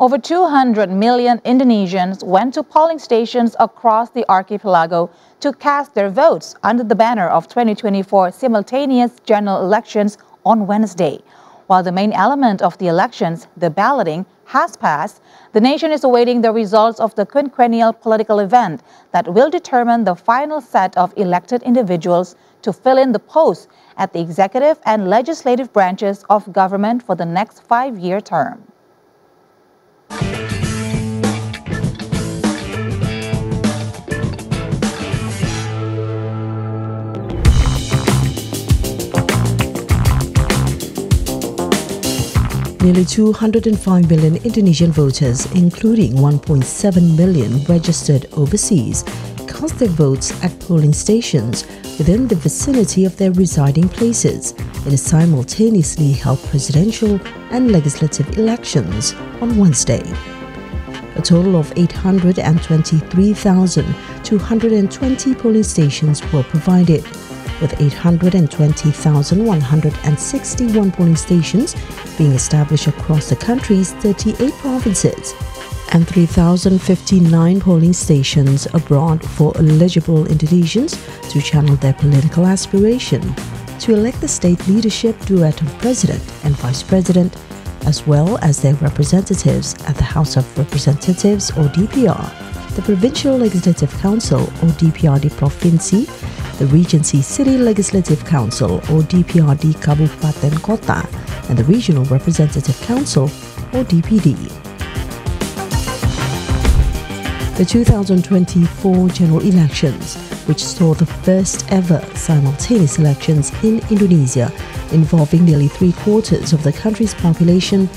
Over 200 million Indonesians went to polling stations across the archipelago to cast their votes under the banner of 2024 simultaneous general elections on Wednesday. While the main element of the elections, the balloting, has passed, the nation is awaiting the results of the quinquennial political event that will determine the final set of elected individuals to fill in the posts at the executive and legislative branches of government for the next 5-year term. Nearly 205 million Indonesian voters, including 1.7 million registered overseas, cast their votes at polling stations within the vicinity of their residing places in a simultaneously held presidential and legislative elections on Wednesday. A total of 823,220 polling stations were provided, with 820,161 polling stations being established across the country's 38 provinces and 3,059 polling stations abroad for eligible Indonesians to channel their political aspiration to elect the state leadership duet of president and vice president, as well as their representatives at the House of Representatives or DPR, the Provincial Legislative Council or DPRD Provinsi, the Regency City Legislative Council or DPRD Kabupaten Kota, and the Regional Representative Council or DPD. The 2024 general elections, which saw the first ever simultaneous elections in Indonesia involving nearly 3/4 of the country's population,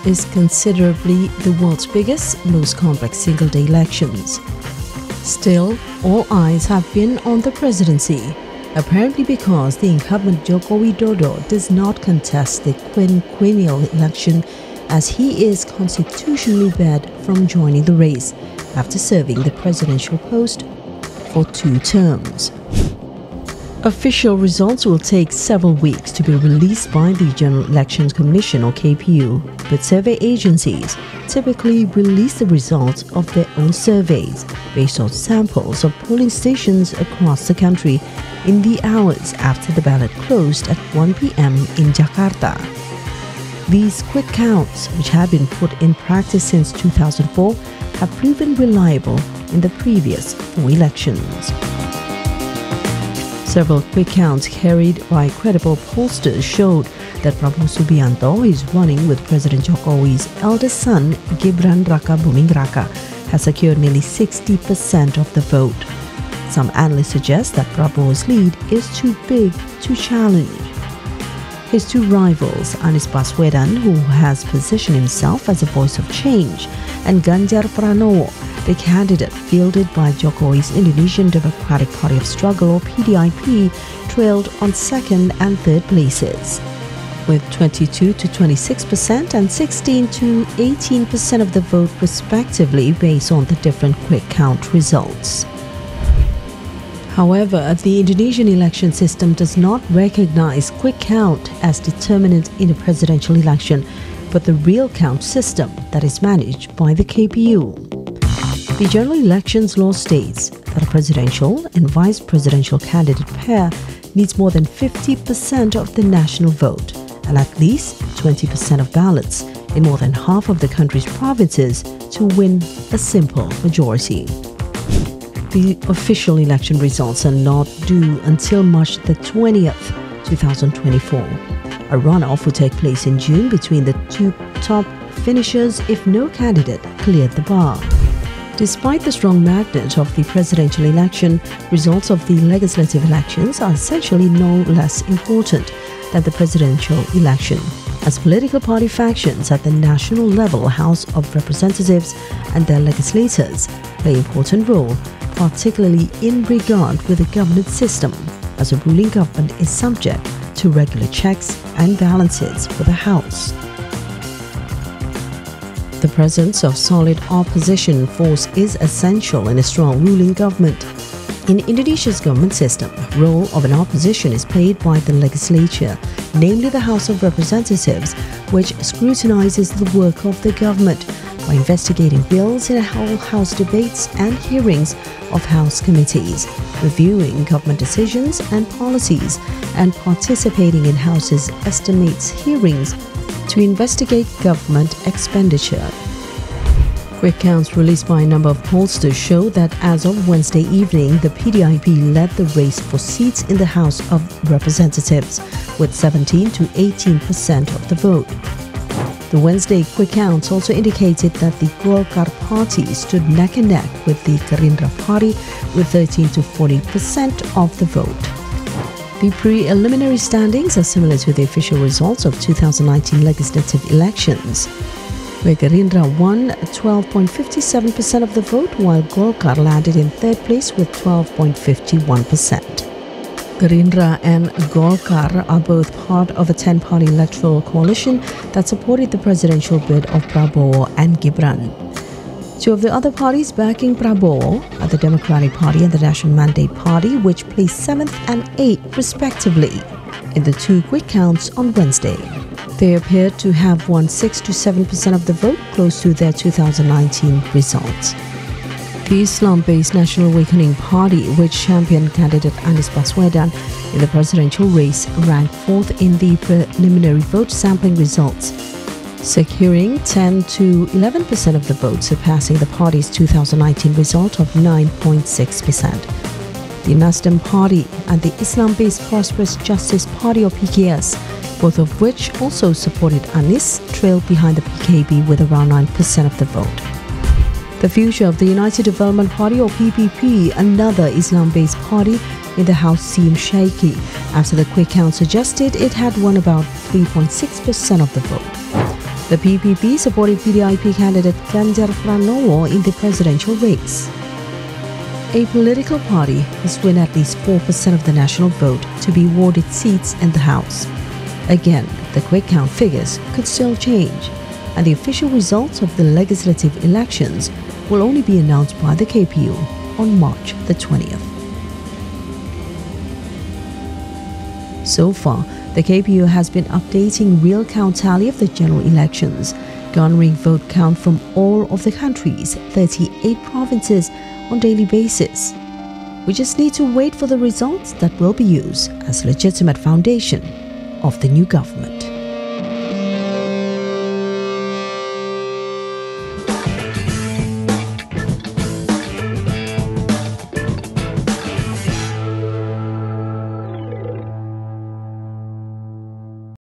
is considerably the world's biggest, most complex single-day elections. Still, all eyes have been on the presidency, apparently because the incumbent Joko Widodo does not contest the quinquennial election, as he is constitutionally barred from joining the race after serving the presidential post for 2 terms. Official results will take several weeks to be released by the General Elections Commission or KPU, but survey agencies typically release the results of their own surveys based on samples of polling stations across the country in the hours after the ballot closed at 1 p.m. in Jakarta. These quick counts, which have been put in practice since 2004, have proven reliable in the previous 4 elections. Several quick counts carried by credible pollsters showed that Prabowo Subianto is running with President Jokowi's eldest son, Gibran Raka Buming Raka, has secured nearly 60% of the vote. Some analysts suggest that Prabowo's lead is too big to challenge. His 2 rivals, Anies Baswedan, who has positioned himself as a voice of change, and Ganjar Pranowo, the candidate fielded by Jokowi's Indonesian Democratic Party of Struggle or PDIP, trailed on 2nd and 3rd places, with 22 to 26% and 16 to 18% of the vote respectively based on the different quick count results. However, the Indonesian election system does not recognize quick count as determinant in a presidential election, but the real count system that is managed by the KPU. The general elections law states that a presidential and vice presidential candidate pair needs more than 50% of the national vote and at least 20% of ballots in more than half of the country's provinces to win a simple majority. The official election results are not due until March the 20th, 2024. A runoff will take place in June between the 2 top finishers if no candidate cleared the bar. Despite the strong magnet of the presidential election, results of the legislative elections are essentially no less important than the presidential election, as political party factions at the national level, House of Representatives and their legislators play an important role, particularly in regard with the governance system, as a ruling government is subject to regular checks and balances with the House. The presence of solid opposition force is essential in a strong ruling government. In Indonesia's government system, the role of an opposition is played by the legislature, namely the House of Representatives, which scrutinizes the work of the government, by investigating bills in whole House debates and hearings of House committees, reviewing government decisions and policies, and participating in House's estimates hearings to investigate government expenditure. Quick counts released by a number of pollsters show that as of Wednesday evening, the PDIP led the race for seats in the House of Representatives with 17 to 18% of the vote. The Wednesday quick counts also indicated that the Golkar party stood neck and neck with the Gerindra party with 13 to 40% of the vote. The preliminary standings are similar to the official results of 2019 legislative elections, where Gerindra won 12.57% of the vote, while Golkar landed in third place with 12.51%. Gerindra and Golkar are both part of a 10-party electoral coalition that supported the presidential bid of Prabowo and Gibran. Two of the other parties backing Prabowo are the Democratic Party and the National Mandate Party, which placed 7th and 8th respectively in the two quick counts on Wednesday. They appeared to have won 6 to 7% of the vote, close to their 2019 results. The Islam-based National Awakening Party, which championed candidate Anies Baswedan in the presidential race, ranked 4th in the preliminary vote sampling results, securing 10 to 11% of the vote, surpassing the party's 2019 result of 9.6%. The Nasdem Party and the Islam-based Prosperous Justice Party, or PKS, both of which also supported Anies, trailed behind the PKB with around 9% of the vote. The future of the United Development Party, or PPP, another Islam-based party in the House, seemed shaky after the quick count suggested it had won about 3.6% of the vote. The PPP supported PDIP candidate Ganjar Pranowo in the presidential race. A political must win at least 4% of the national vote to be awarded seats in the House. Again, the quick count figures could still change, and the official results of the legislative elections will only be announced by the KPU on March the 20th. So far, the KPU has been updating real count tally of the general elections, garnering vote count from all of the country's 38 provinces on daily basis. We just need to wait for the results that will be used as legitimate foundation of the new government.